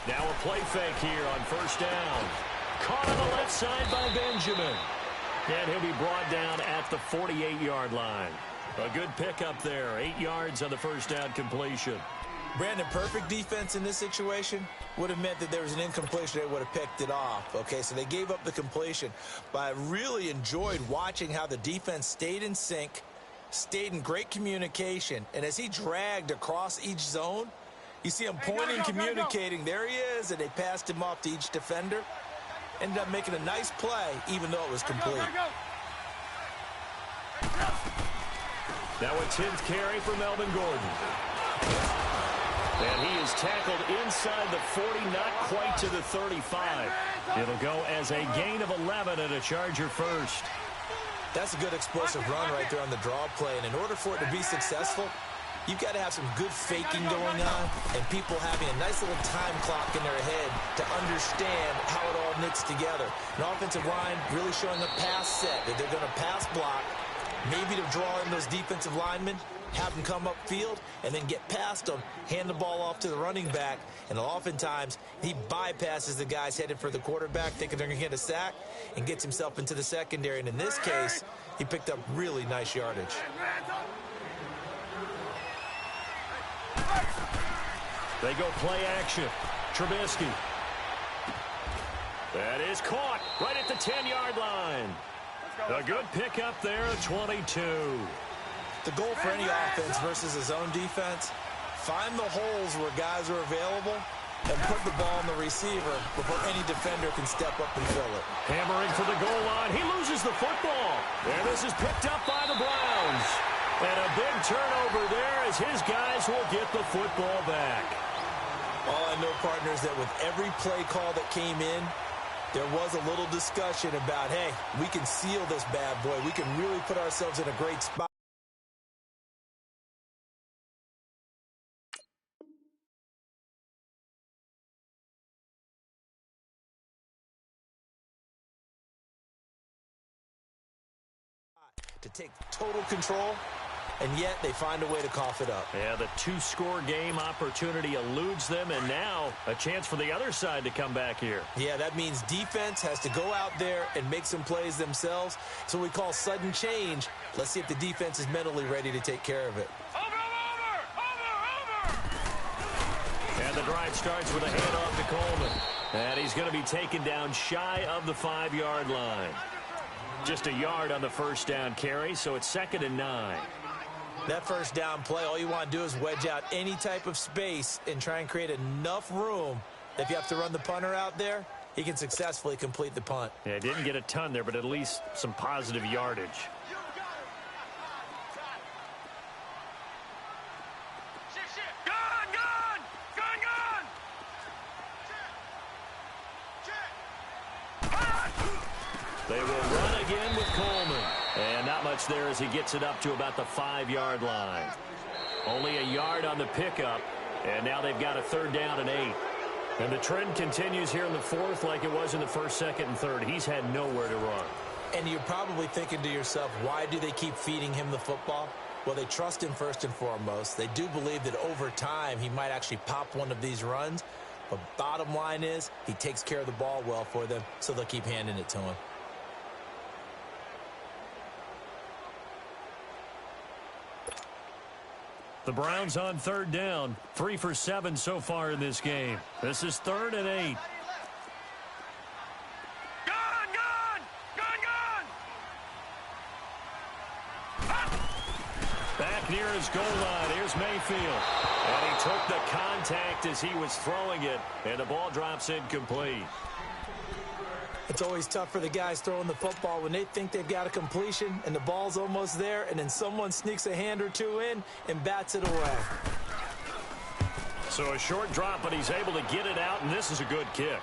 Now a play fake here on 1st down. Caught on the left side by Benjamin. And he'll be brought down at the 48-yard line. A good pickup there. 8 yards on the first down completion. Brandon, perfect defense in this situation would have meant that there was an incompletion. They would have picked it off. Okay, so they gave up the completion. But I really enjoyed watching how the defense stayed in sync, stayed in great communication. And as he dragged across each zone, you see him pointing, communicating. There he is, and they passed him off to each defender. Ended up making a nice play, even though it was complete. Now a 10th carry for Melvin Gordon. And he is tackled inside the 40, not quite to the 35. It'll go as a gain of 11 and a Charger first. That's a good explosive run right there on the draw play. And in order for it to be successful, you've got to have some good faking going on and people having a nice little time clock in their head to understand how it all knits together. An offensive line really showing a pass set that they're going to pass block, maybe to draw in those defensive linemen, have them come upfield, and then get past them, hand the ball off to the running back, and oftentimes he bypasses the guys headed for the quarterback, thinking they're going to get a sack, and gets himself into the secondary. And in this case, he picked up really nice yardage. They go play action. Trubisky. That is caught right at the 10-yard line. A good pickup there at 22. The goal for any offense versus his own defense, find the holes where guys are available and put the ball on the receiver before any defender can step up and fill it. Hammering for the goal line. He loses the football. And this is picked up by the Browns. And a big turnover there as his guys will get the football back. All I know, partners, that with every play call that came in, There was a little discussion about, hey, we can seal this bad boy. We can really put ourselves in a great spot. To take total control, and yet they find a way to cough it up. Yeah, the two-score game opportunity eludes them, and now a chance for the other side to come back here. Yeah, that means defense has to go out there and make some plays themselves. It's what we call sudden change. Let's see if the defense is mentally ready to take care of it. And the drive starts with a handoff to Coleman. And he's going to be taken down shy of the 5-yard line. Just a yard on the first down carry, so it's 2nd and 9. That first down play, all you want to do is wedge out any type of space and try and create enough room that if you have to run the punter out there, he can successfully complete the punt. Yeah, didn't get a ton there, but at least some positive yardage. They will run again with Coleman. And not much there as he gets it up to about the 5-yard line. Only a yard on the pickup, and now they've got a 3rd down and 8. And the trend continues here in the 4th like it was in the 1st, 2nd, and 3rd. He's had nowhere to run. And you're probably thinking to yourself, why do they keep feeding him the football? Well, they trust him first and foremost. They do believe that over time he might actually pop one of these runs. But bottom line is he takes care of the ball well for them, so they'll keep handing it to him. The Browns on 3rd down. 3 for 7 so far in this game. This is 3rd and 8. Back near his goal line. Here's Mayfield. And he took the contact as he was throwing it. And the ball drops incomplete. It's always tough for the guys throwing the football when they think they've got a completion and the ball's almost there, and then someone sneaks a hand or two in and bats it away. So a short drop, but he's able to get it out, and this is a good kick.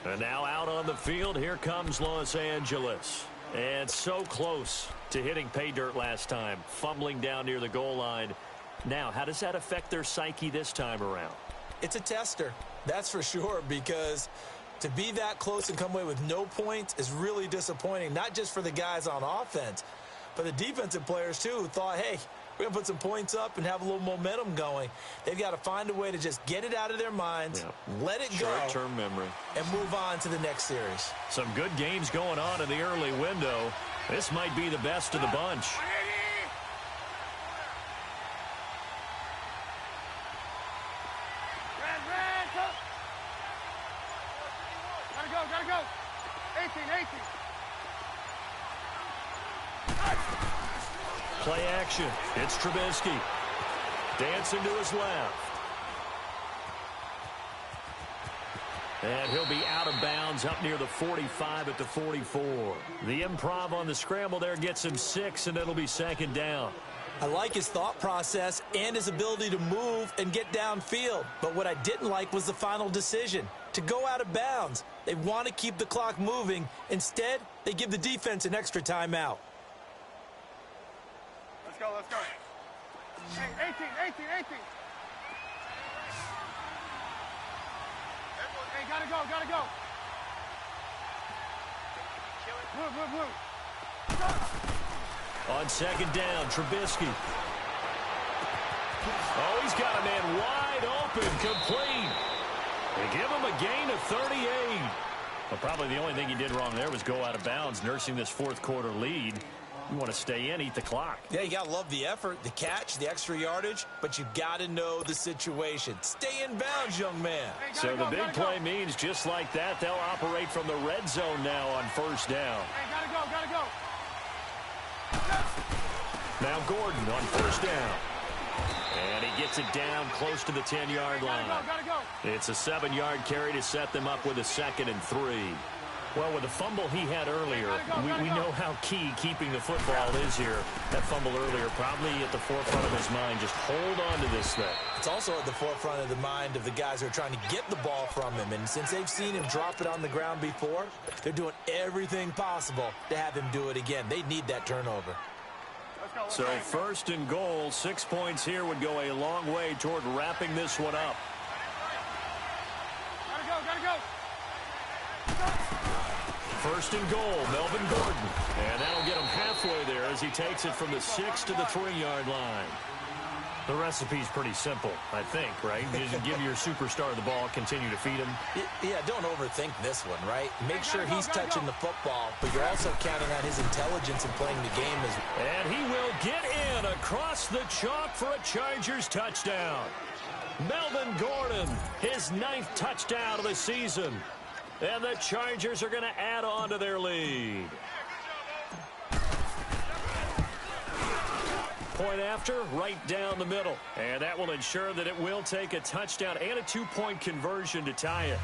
And now out on the field, here comes Los Angeles. And so close to hitting pay dirt last time, fumbling down near the goal line. Now, how does that affect their psyche this time around? It's a tester, that's for sure, because to be that close and come away with no points is really disappointing, not just for the guys on offense, but the defensive players, too, who thought, hey, we're going to put some points up and have a little momentum going. They've got to find a way to just get it out of their minds, let it go, short-term memory, and move on to the next series. Some good games going on in the early window. This might be the best of the bunch. Gotta go. 18. Play action. It's Trubisky. Dancing to his left. And he'll be out of bounds up near the 45 at the 44. The improv on the scramble there gets him 6, and it'll be 2nd down. I like his thought process and his ability to move and get downfield. But what I didn't like was the final decision, to go out of bounds. They want to keep the clock moving. Instead, they give the defense an extra timeout. Let's go. Hey, 18. Hey, gotta go. Blue. On 2nd down, Trubisky. Oh, he's got a man wide open, complete. They give him a gain of 38. Well, probably the only thing he did wrong there was go out of bounds, nursing this 4th quarter lead. You want to stay in, eat the clock. Yeah, you got to love the effort, the catch, the extra yardage, but you got to know the situation. Stay in bounds, young man. Hey, so the big play means just like that, they'll operate from the red zone now on 1st down. Hey, gotta go. Now Gordon on 1st down. And he gets it down close to the 10-yard line. Gotta go. It's a 7-yard carry to set them up with a 2nd and 3. Well, with the fumble he had earlier, we know how key keeping the football is here. That fumble earlier probably at the forefront of his mind. Just hold on to this thing. It's also at the forefront of the mind of the guys who are trying to get the ball from him. And since they've seen him drop it on the ground before, they're doing everything possible to have him do it again. They need that turnover. So 1st and goal, 6 points here would go a long way toward wrapping this one up. Gotta go. 1st and goal, Melvin Gordon. And that'll get him halfway there as he takes it from the 6 to the 3-yard line. The recipe's pretty simple, I think, right? You just give your superstar the ball, continue to feed him. Yeah, don't overthink this one, right? Make sure he's touching the football, but you're also counting on his intelligence in playing the game as well. And he will get in across the chalk for a Chargers touchdown. Melvin Gordon, his 9th touchdown of the season. And the Chargers are going to add on to their lead. Point after, right down the middle. And that will ensure that it will take a touchdown and a 2-point conversion to tie it.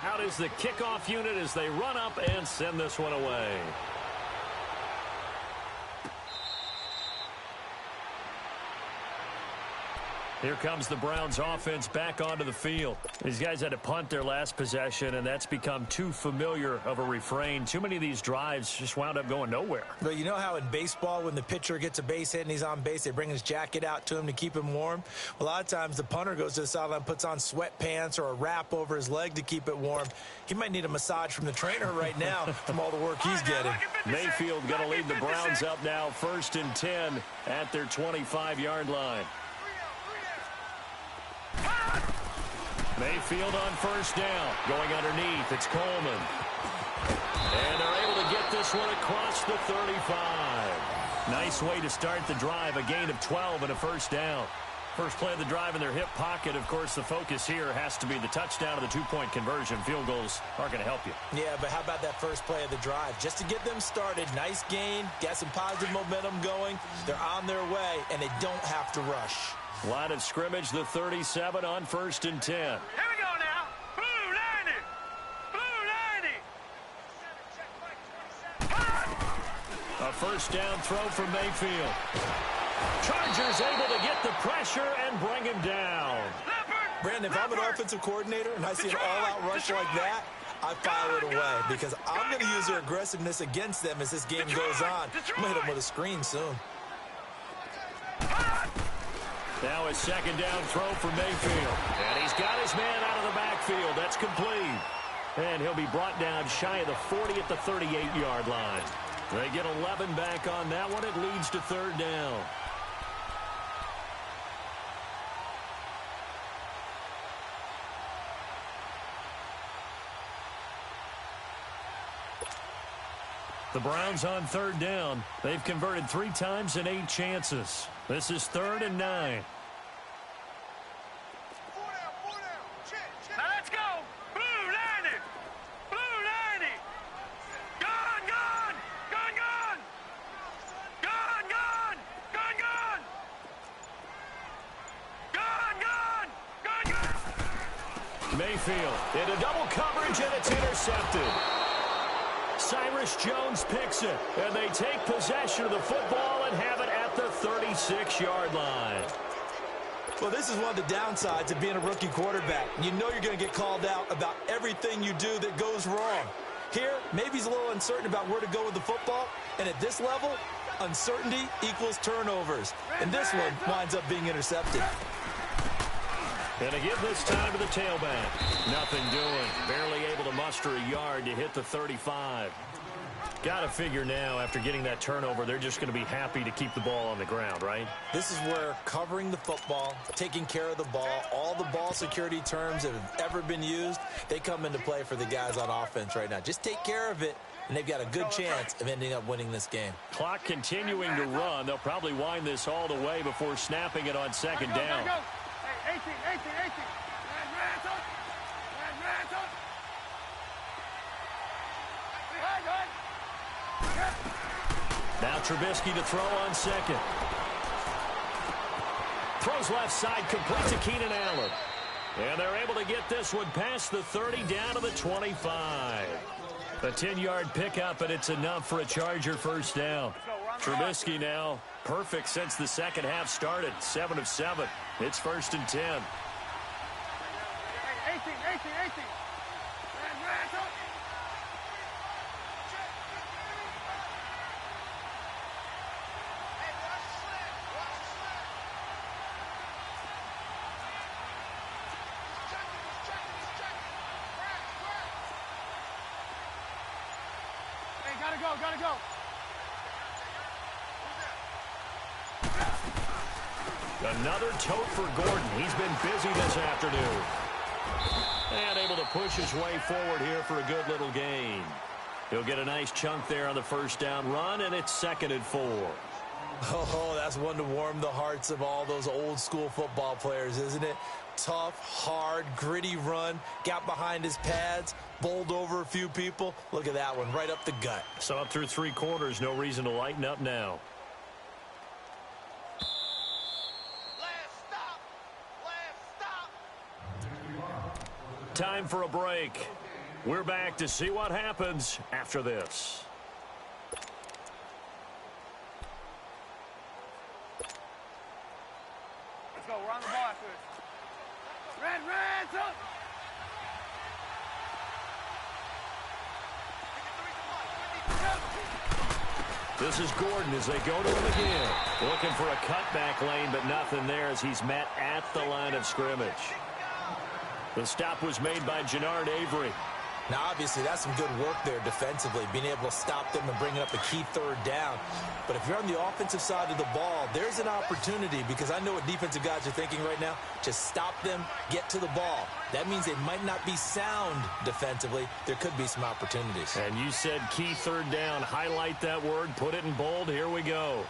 Out is the kickoff unit as they run up and send this one away. Here comes the Browns offense back onto the field. These guys had to punt their last possession, and that's become too familiar of a refrain. Too many of these drives just wound up going nowhere. But you know how in baseball, when the pitcher gets a base hit and he's on base, they bring his jacket out to him to keep him warm? Well, a lot of times the punter goes to the sideline, puts on sweatpants or a wrap over his leg to keep it warm. He might need a massage from the trainer right now from all the work he's getting. Mayfield going to lead the Browns up now, 1st and 10 at their 25-yard line. Mayfield on 1st down. Going underneath, it's Coleman. And they're able to get this one across the 35. Nice way to start the drive. A gain of 12 and a 1st down. First play of the drive in their hip pocket. Of course, the focus here has to be the touchdown of the 2-point conversion. Field goals aren't going to help you. Yeah, but how about that first play of the drive? Just to get them started, nice gain, got some positive momentum going. They're on their way, and they don't have to rush. Line of scrimmage, the 37 on 1st and 10. Here we go now. Blue 90. A 1st down throw from Mayfield. Chargers able to get the pressure and bring him down. Brandon, if I'm an offensive coordinator and I see an all-out rush like that, I file it away because I'm going to use their aggressiveness against them as this game goes on. I'm going to hit them with a screen soon. Now a 2nd down throw for Mayfield. And he's got his man out of the backfield. That's complete. And he'll be brought down shy of the 40 at the 38-yard line. They get 11 back on that one. It leads to 3rd down. The Browns on 3rd down. They've converted 3 times in 8 chances. This is 3rd and 9. Now let's go. Blue 90. Blue 90. Gone. Mayfield into double coverage, and it's intercepted. Cyrus Jones picks it, and they take possession of the football and have it at the 36-yard line. Well, this is one of the downsides of being a rookie quarterback. You know you're going to get called out about everything you do that goes wrong. Here, maybe he's a little uncertain about where to go with the football, and at this level, uncertainty equals turnovers. And this one winds up being intercepted. And to give this time to the tailback. Nothing doing. Barely able to muster a yard to hit the 35. Got to figure now, after getting that turnover, they're just going to be happy to keep the ball on the ground, right? This is where covering the football, taking care of the ball, all the ball security terms that have ever been used, they come into play for the guys on offense right now. Just take care of it, and they've got a good chance of ending up winning this game. Clock continuing to run. They'll probably wind this all the way before snapping it on 2nd down. Hey, 18. Now Trubisky to throw on 2nd. Throws left side, complete to Keenan Allen. And they're able to get this one past the 30 down to the 25. A 10-yard pickup, and it's enough for a Charger first down. Trubisky now perfect since the second half started. 7 of 7. It's 1st and 10. 18. Gotta go. Another tote for Gordon. He's been busy this afternoon. And able to push his way forward here for a good little gain. He'll get a nice chunk there on the first down run, and it's 2nd and 4. Oh, that's one to warm the hearts of all those old school football players, isn't it? Tough, hard, gritty run, got behind his pads, bowled over a few people. Look at that one, right up the gut. So up through 3 quarters, no reason to lighten up now. Time for a break. We're back to see what happens after this. Let's go. We're on the ball after this. Red, up! This is Gordon as they go to him again. Looking for a cutback lane, but nothing there as he's met at the line of scrimmage. The stop was made by Genard Avery. Now, obviously, that's some good work there defensively, being able to stop them and bringing up a key 3rd down. But if you're on the offensive side of the ball, there's an opportunity, because I know what defensive guys are thinking right now. Just stop them, get to the ball. That means they might not be sound defensively. There could be some opportunities. And you said key 3rd down. Highlight that word, put it in bold. Here we go.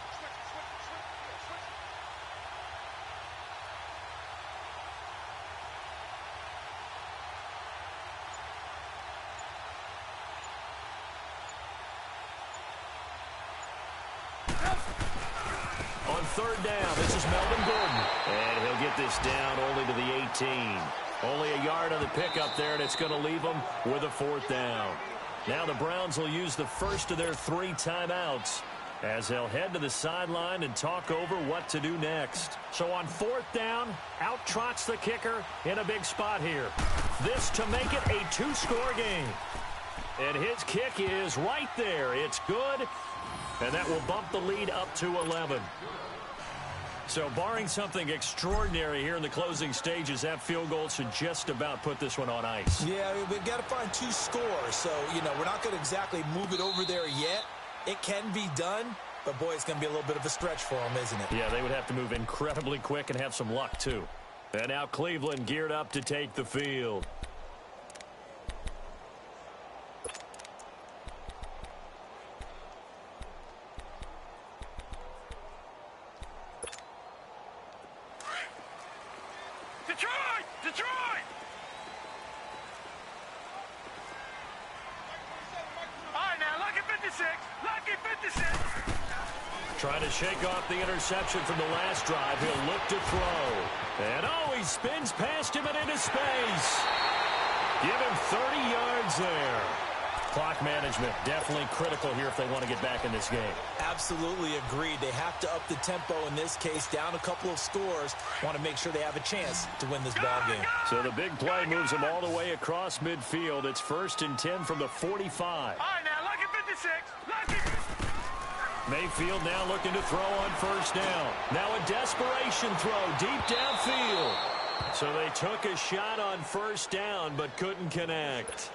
On 3rd down, this is Melvin Gordon. And he'll get this down only to the 18. Only a yard on the pickup there, and it's going to leave them with a 4th down. Now the Browns will use the first of their 3 timeouts as they'll head to the sideline and talk over what to do next. So on 4th down, out trots the kicker in a big spot here. This to make it a 2-score game. And his kick is right there. It's good. And that will bump the lead up to 11. So barring something extraordinary here in the closing stages, that field goal should just about put this one on ice. Yeah, we've got to find 2 scores. So, we're not going to exactly move it over there yet. It can be done, but, boy, it's going to be a little bit of a stretch for them, isn't it? Yeah, they would have to move incredibly quick and have some luck, too. And now Cleveland geared up to take the field. Detroit! All right, now, lucky 56. Lucky 56. Trying to shake off the interception from the last drive. He'll look to throw. And, he spins past him and into space. Give him 30 yards there. Clock management definitely critical here if they want to get back in this game. Absolutely agreed. They have to up the tempo in this case, down a couple of scores. Want to make sure they have a chance to win this ball game. So the big play moves them all the way across midfield. It's 1st and 10 from the 45. All right, now, lucky 56. Lucky. Mayfield now looking to throw on 1st down. Now a desperation throw deep downfield. So they took a shot on 1st down but couldn't connect.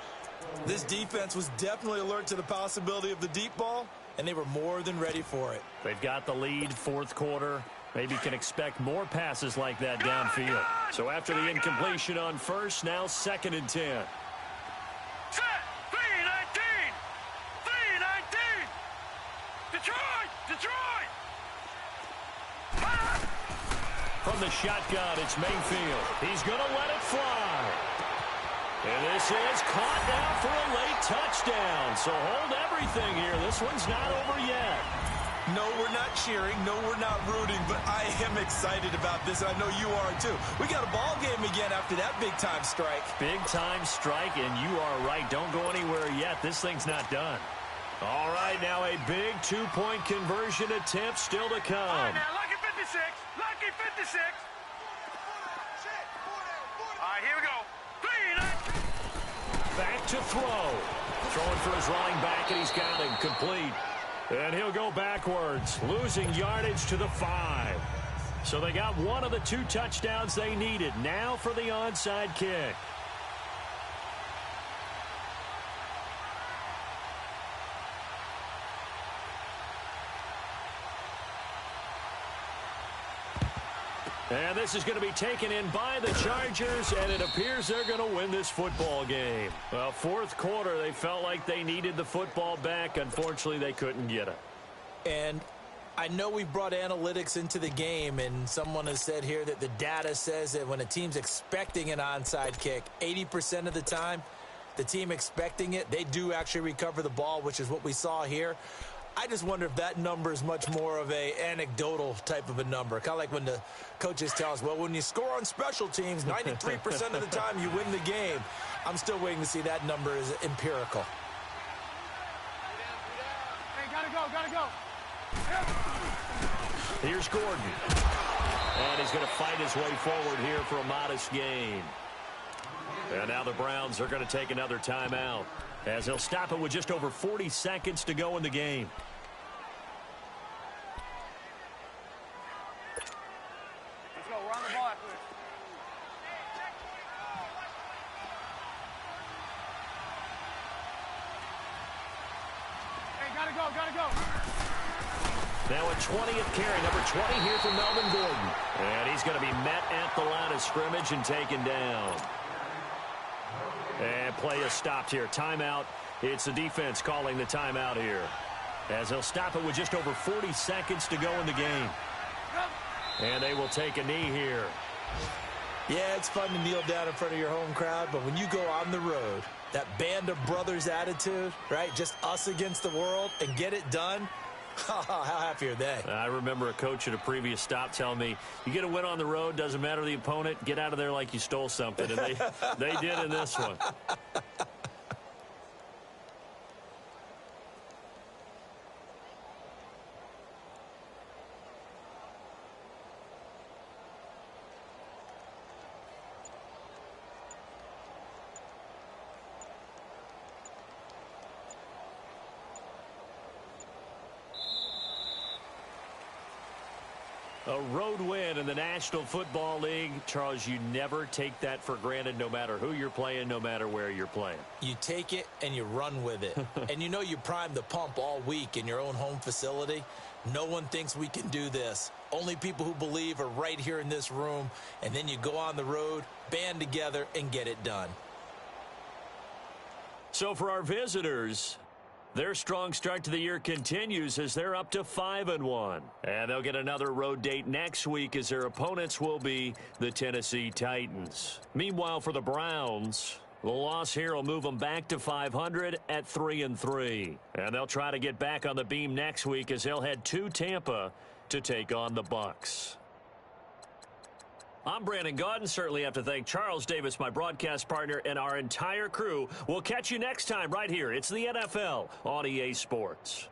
This defense was definitely alert to the possibility of the deep ball, and they were more than ready for it. They've got the lead, 4th quarter. Maybe can expect more passes like that downfield. So after the incompletion on 1st, now 2nd and 10. Set. 3-19. 3-19. Detroit! From the shotgun, it's Mayfield. He's going to let it fly. And this is caught now for a late touchdown. So hold everything here. This one's not over yet. No, we're not cheering. No, we're not rooting, but I am excited about this, and I know you are too. We got a ball game again after that big-time strike. Big-time strike, and you are right. Don't go anywhere yet. This thing's not done. All right, now a big two-point conversion attempt still to come. All right, now, lucky 56. Lucky 56. All right, here we go. Back to throw. Throwing for his running back, and he's got him complete. And he'll go backwards, losing yardage to the 5. So they got one of the 2 touchdowns they needed. Now for the onside kick. And this is going to be taken in by the Chargers, and it appears they're going to win this football game. Well, fourth quarter, they felt like they needed the football back. Unfortunately, they couldn't get it. And I know we brought analytics into the game, and someone has said here that the data says that when a team's expecting an onside kick, 80% of the time, the team expecting it, they do actually recover the ball, which is what we saw here. I just wonder if that number is much more of a anecdotal type of a number. Kind of like when the coaches tell us, well, when you score on special teams, 93% of the time you win the game. I'm still waiting to see that number is empirical. Hey, gotta go. Here's Gordon. And he's going to fight his way forward here for a modest gain. And now the Browns are going to take another timeout, as they'll stop it with just over 40 seconds to go in the game. Let's go. We're on the ball after this. Hey, gotta go. Now a 20th carry, number 20 here for Melvin Gordon. And he's going to be met at the line of scrimmage and taken down. And play is stopped here. Timeout. It's the defense calling the timeout here, as they'll stop it with just over 40 seconds to go in the game. And they will take a knee here. Yeah, it's fun to kneel down in front of your home crowd, but when you go on the road, that band of brothers attitude, right? Just us against the world and get it done. How happy are they? I remember a coach at a previous stop telling me, you get a win on the road, doesn't matter the opponent, get out of there like you stole something. And they did in this one. A road win in the National Football League. Charles, you never take that for granted, no matter who you're playing, no matter where you're playing. You take it and you run with it. And you know you primed the pump all week in your own home facility. No one thinks we can do this. Only people who believe are right here in this room. And then you go on the road, band together, and get it done. So for our visitors, their strong start to the year continues as they're up to 5-1. And they'll get another road date next week as their opponents will be the Tennessee Titans. Meanwhile, for the Browns, the loss here will move them back to 500 at 3-3. And they'll try to get back on the beam next week as they'll head to Tampa to take on the Bucs. I'm Brandon Gaudin. Certainly have to thank Charles Davis, my broadcast partner, and our entire crew. We'll catch you next time right here. It's the NFL on EA Sports.